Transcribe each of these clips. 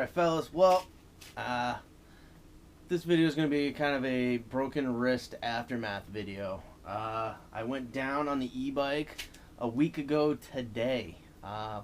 Alright, fellas, well, this video is going to be kind of a broken wrist aftermath video. I went down on the e-bike a week ago today.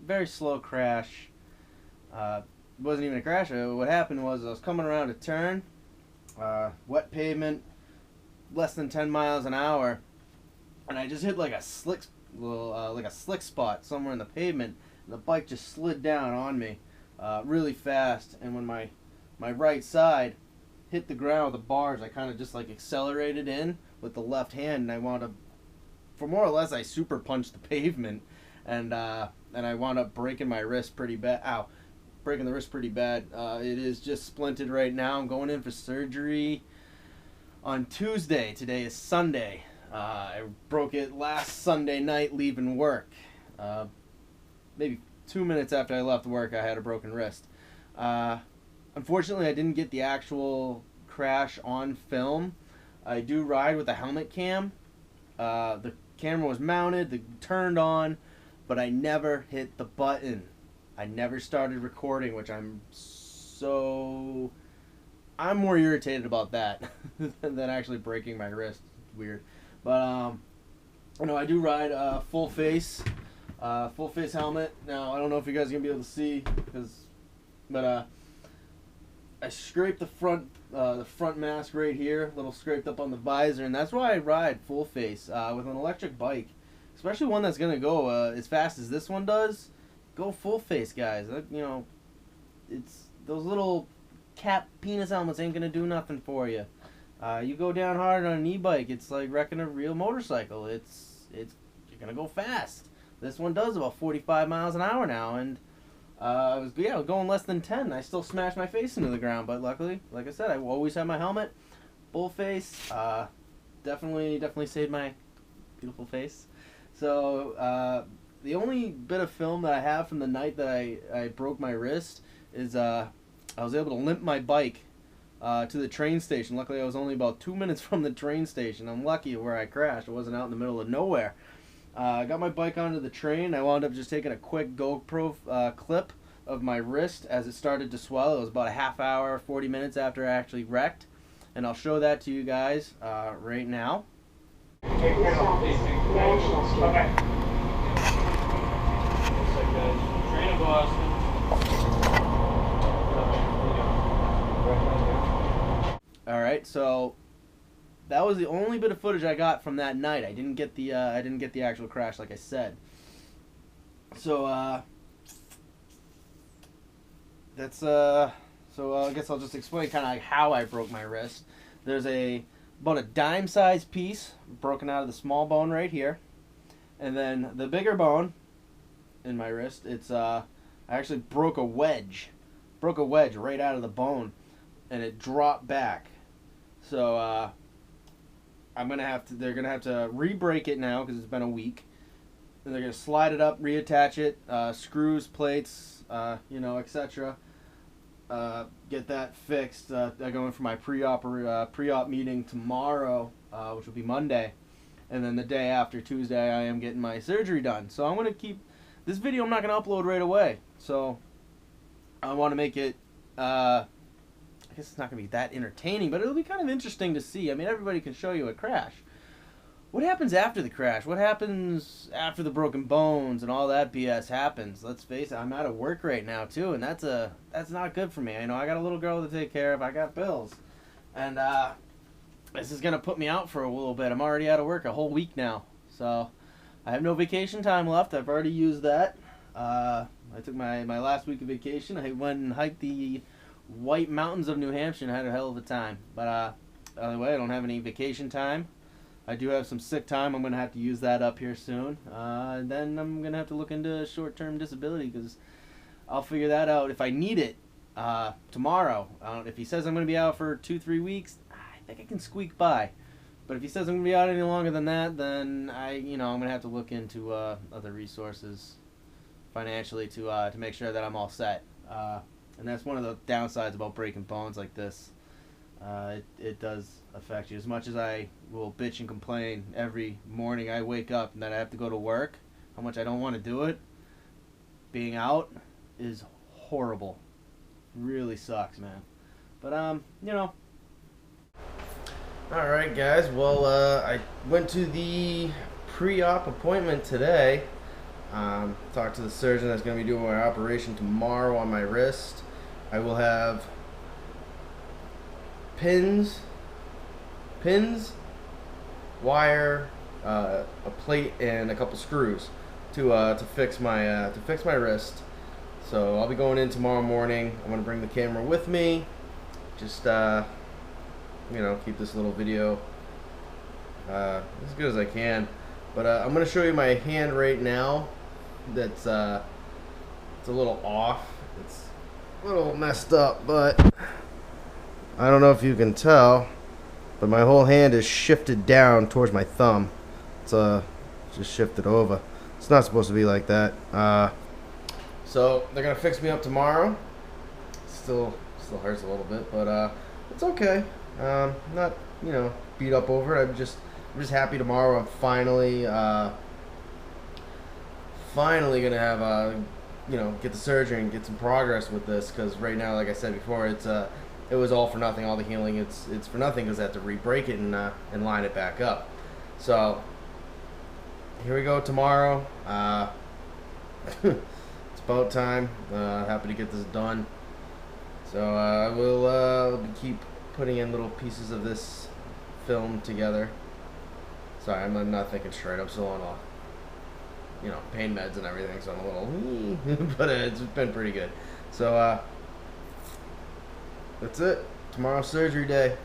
Very slow crash. It wasn't even a crash. What happened was I was coming around a turn, wet pavement, less than 10 miles an hour, and I just hit like a slick spot somewhere in the pavement, and the bike just slid down on me really fast. And when my right side hit the ground with the bars, I kind of just like accelerated in with the left hand, and I wound up, for more or less, I super punched the pavement, and I wound up breaking my wrist pretty bad. Ow. Breaking the wrist pretty bad. It is just splinted right now. I'm going in for surgery on Tuesday. Today is Sunday. I broke it last Sunday night leaving work. Maybe 2 minutes after I left work, I had a broken wrist. Unfortunately, I didn't get the actual crash on film. I do ride with a helmet cam. The camera was mounted, turned on, but I never hit the button. I never started recording, which I'm more irritated about that than actually breaking my wrist. It's weird. But I do ride full face helmet. Now I don't know if you guys are gonna be able to see, but I scraped the front mask right here, a little scraped up on the visor, and that's why I ride full face with an electric bike, especially one that's gonna go as fast as this one does. Go full face, guys. It's those little cap penis helmets ain't gonna do nothing for you. You go down hard on an e-bike, it's like wrecking a real motorcycle. You're gonna go fast. This one does about 45 miles an hour now, and I was going less than 10. I still smashed my face into the ground, but luckily, like I said, I always have my helmet, full face. Definitely saved my beautiful face. So the only bit of film that I have from the night that I broke my wrist is I was able to limp my bike to the train station. Luckily, I was only about 2 minutes from the train station. I'm lucky where I crashed. I wasn't out in the middle of nowhere. I got my bike onto the train. I wound up just taking a quick GoPro clip of my wrist as it started to swell. It was about a half hour, 40 minutes after I actually wrecked. And I'll show that to you guys right now. Okay. Train to Boston. Alright, so that was the only bit of footage I got from that night. I didn't get the actual crash, like I said. So I guess I'll just explain kind of like how I broke my wrist. There's about a dime-sized piece broken out of the small bone right here, and then the bigger bone in my wrist. I actually broke a wedge right out of the bone, and it dropped back. So they're gonna have to re-break it now because it's been a week, and they're gonna slide it up, reattach it, screws, plates, etc. Get that fixed. I go in for my pre-op meeting tomorrow, which will be Monday, and then the day after, Tuesday, I am getting my surgery done. So I'm gonna keep this video. I'm not gonna upload right away, so I want to make it. I guess it's not gonna be that entertaining, but it'll be kind of interesting to see. I mean, everybody can show you a crash. What happens after the crash? What happens after the broken bones and all that BS happens? Let's face it, I'm out of work right now too, and that's not good for me. I know I got a little girl to take care of. I got bills, and this is gonna put me out for a little bit. I'm already out of work a whole week now, so I have no vacation time left. I've already used that. I took my last week of vacation. I went and hiked the White Mountains of New Hampshire and had a hell of a time. But either way, I don't have any vacation time. I do have some sick time. I'm going to have to use that up here soon. And then I'm going to have to look into short-term disability, because I'll figure that out if I need it tomorrow. If he says I'm going to be out for 2-3 weeks, I think I can squeak by. But if he says I'm going to be out any longer than that, then I'm going to have to look into other resources financially to make sure that I'm all set. And that's one of the downsides about breaking bones like this. It does affect you. As much as I will bitch and complain every morning I wake up and that I have to go to work, how much I don't want to do it, being out is horrible. Really sucks, man. But you know. All right, guys. Well, I went to the pre-op appointment today. Talked to the surgeon that's going to be doing my operation tomorrow on my wrist. I will have pins, wire, a plate, and a couple screws to fix my wrist. So I'll be going in tomorrow morning. I'm gonna bring the camera with me. Just keep this little video as good as I can. But I'm gonna show you my hand right now. That's it's a little off. It's a little messed up, but I don't know if you can tell, but my whole hand is shifted down towards my thumb. It's just shifted over. It's not supposed to be like that. So they're gonna fix me up tomorrow. Still hurts a little bit, but it's okay. Not beat up over it. I'm just happy tomorrow. I'm finally gonna have get the surgery and get some progress with this, because right now, like I said before, it was all for nothing. All the healing, it's for nothing, because I have to re-break it and line it back up. So here we go tomorrow. It's about time. Happy to get this done. So I will keep putting in little pieces of this film together. Sorry, I'm not thinking straight. I'm still on all pain meds and everything, so I'm a little but it's been pretty good. So that's it. Tomorrow's surgery day.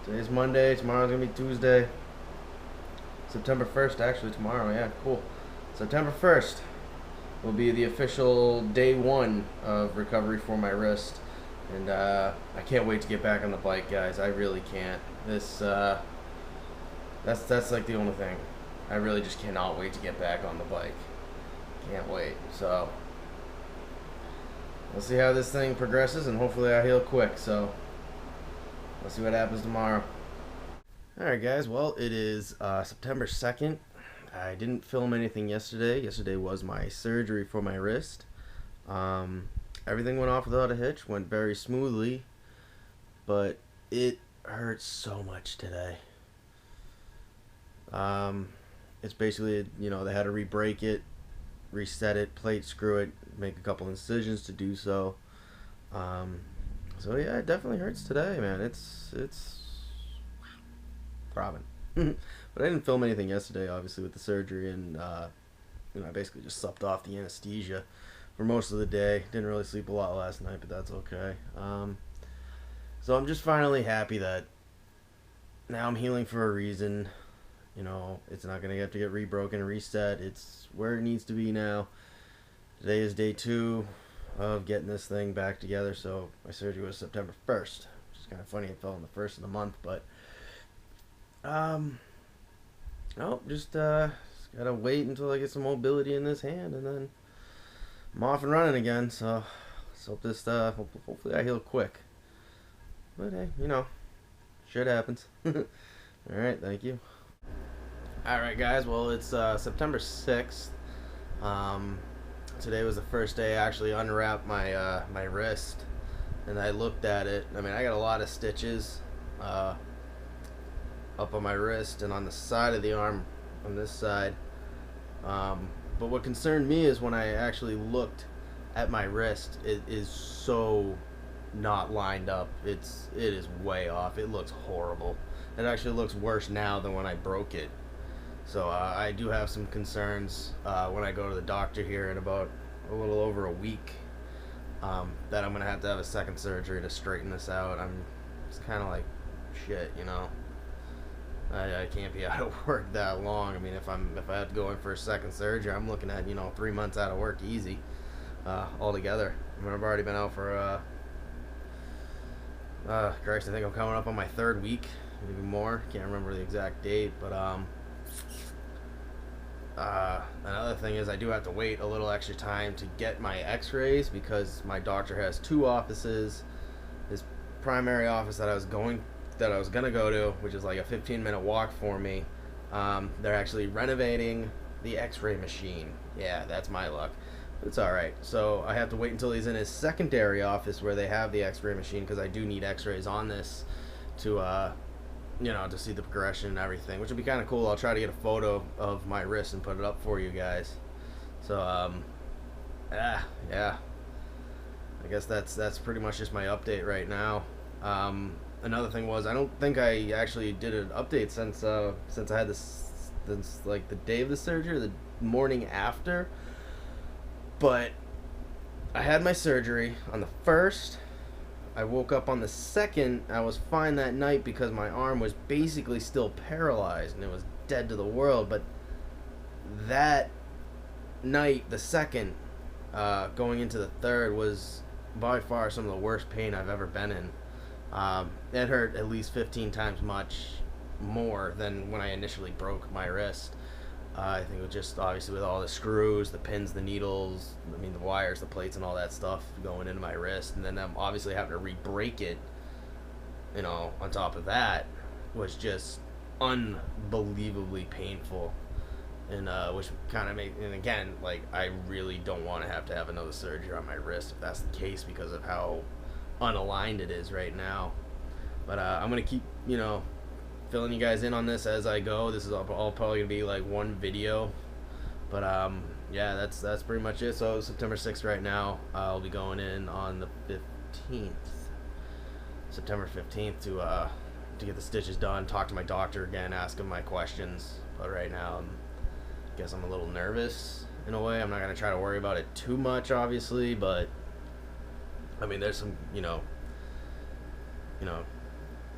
Today's Monday. Tomorrow's gonna be Tuesday. September 1st, actually, tomorrow. Yeah, cool. September 1st will be the official day one of recovery for my wrist. And I can't wait to get back on the bike, guys. I really can't. That's like the only thing. I really just cannot wait to get back on the bike. Can't wait. So we'll see how this thing progresses, and hopefully I heal quick. So we'll see what happens tomorrow. Alright, guys. Well, it is September 2nd. I didn't film anything yesterday. Yesterday was my surgery for my wrist. Everything went off without a hitch. Went very smoothly. But it hurts so much today. It's basically, they had to re-break it, reset it, plate screw it, make a couple incisions to do so. So yeah, it definitely hurts today, man. It's throbbing. But I didn't film anything yesterday, obviously, with the surgery, and I basically just supped off the anesthesia for most of the day. Didn't really sleep a lot last night, but that's okay. So I'm just finally happy that now I'm healing for a reason. It's not going to have to get rebroken and reset. It's where it needs to be now. Today is day 2 of getting this thing back together. So my surgery was September 1st, which is kind of funny. It fell on the 1st of the month, but just gotta wait until I get some mobility in this hand, and then I'm off and running again. So let's hope this hopefully I heal quick. But hey, shit happens. All right, thank you. Alright, guys, well, it's September 6th. Today was the first day I actually unwrapped my wrist, and I looked at it. I mean, I got a lot of stitches up on my wrist and on the side of the arm on this side. But what concerned me is when I actually looked at my wrist, it is so not lined up. It is way off. It looks horrible. It actually looks worse now than when I broke it. So I do have some concerns when I go to the doctor here in about a little over a week, that I'm gonna have to have a second surgery to straighten this out. It's kind of like shit, I can't be out of work that long. I mean, if I had to go in for a second surgery, I'm looking at 3 months out of work easy, altogether. I mean, I've already been out for Christ, I think I'm coming up on my 3rd week, maybe more. Can't remember the exact date, but another thing is I do have to wait a little extra time to get my x-rays, because my doctor has 2 offices. His primary office that I was gonna go to, which is like a 15-minute walk for me, they're actually renovating the x-ray machine. Yeah, that's my luck. It's all right. So I have to wait until he's in his secondary office where they have the X-ray machine, because I do need X-rays on this to to see the progression and everything, which would be kind of cool. I'll try to get a photo of my wrist and put it up for you guys. So yeah, I guess that's pretty much just my update right now. Another thing was, I don't think I actually did an update since I had this, since like the day of the surgery, the morning after. But I had my surgery on the 1st. I woke up on the 2nd. I was fine that night because my arm was basically still paralyzed and it was dead to the world. But that night, the 2nd, going into the 3rd, was by far some of the worst pain I've ever been in. It hurt at least 15 times much more than when I initially broke my wrist. I think it was just obviously with all the screws, the pins, the needles, the wires, the plates, and all that stuff going into my wrist, and then I'm obviously having to re-break it, on top of that, was just unbelievably painful. And which kind of made, and again, like, I really don't want to have another surgery on my wrist if that's the case, because of how unaligned it is right now. But I'm gonna keep filling you guys in on this as I go. This is all probably gonna be like one video, but yeah, that's pretty much it. So September 6th right now. I'll be going in on the 15th, September 15th, to get the stitches done, talk to my doctor again, ask him my questions. But right now, I guess I'm a little nervous in a way. I'm not gonna try to worry about it too much, obviously, but I mean, there's some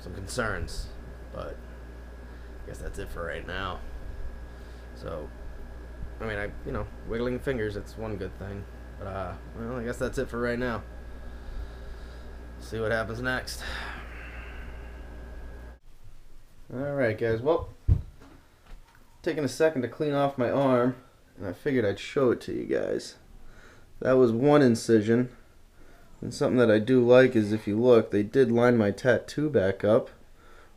some concerns. But I guess that's it for right now. So, I mean, wiggling fingers, that's one good thing. But, well, I guess that's it for right now. See what happens next. Alright, guys. Well, taking a second to clean off my arm, and I figured I'd show it to you guys. That was one incision. And something that I do like is, if you look, they did line my tattoo back up.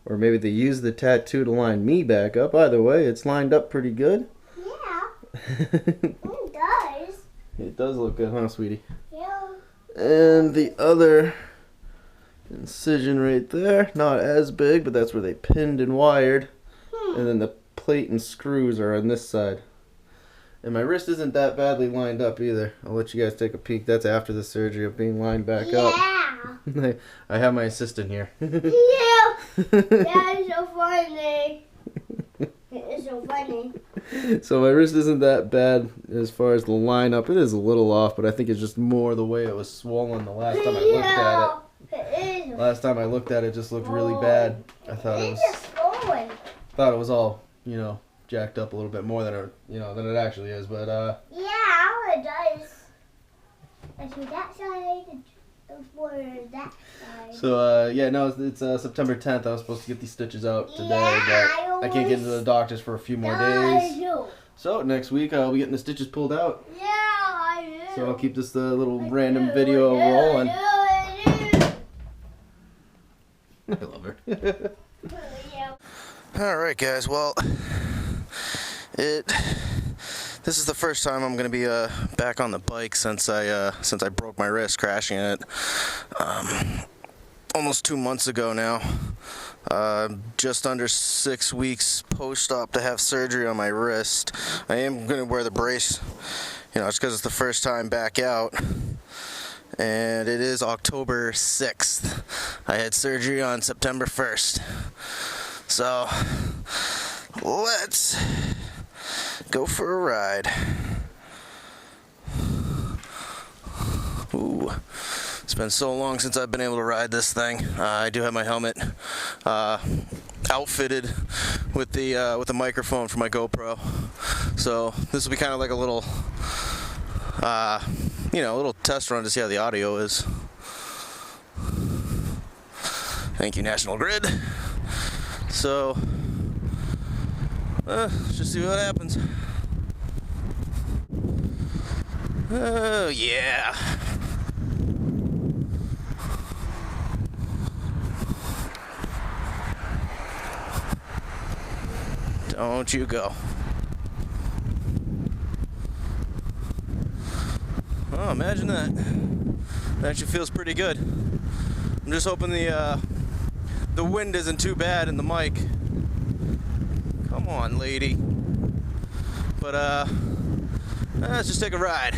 Or maybe they used the tattoo to line me back up. Either way, it's lined up pretty good. Yeah. It does. It does look good, huh, sweetie? Yeah. And the other incision right there, not as big, but that's where they pinned and wired. And then the plate and screws are on this side. And my wrist isn't that badly lined up either. I'll let you guys take a peek. That's after the surgery of being lined back up. I have my assistant here. Yeah. That is so funny. It's so funny. So my wrist isn't that bad as far as the line up. It is a little off, but I think it's just more the way it was swollen the last time I looked at it. Last time I looked at it, it just looked really bad. I thought it was all, jacked up a little bit more than it actually is, but yeah, it does. That's for that side. For that side. So yeah, no, it's September 10th. I was supposed to get these stitches out today, but I can't get into the doctor's for a few more days. So next week I'll be getting the stitches pulled out. Yeah, I do. So I'll keep this little random video rolling. I I love her. Yeah. Alright guys, well, this is the first time I'm going to be back on the bike since I broke my wrist crashing it almost 2 months ago now. Just under 6 weeks post-op to have surgery on my wrist. I am going to wear the brace, just because it's the first time back out. And it is October 6th. I had surgery on September 1st. So, let's go for a ride. Ooh, it's been so long since I've been able to ride this thing. I do have my helmet outfitted with the microphone for my GoPro. So this will be kind of like a little, a little test run to see how the audio is. Thank you, National Grid. So, let's just see what happens. Oh, yeah. Don't you go. Oh, imagine that. That actually feels pretty good. I'm just hoping the wind isn't too bad in the mic. Come on, lady. But let's just take a ride.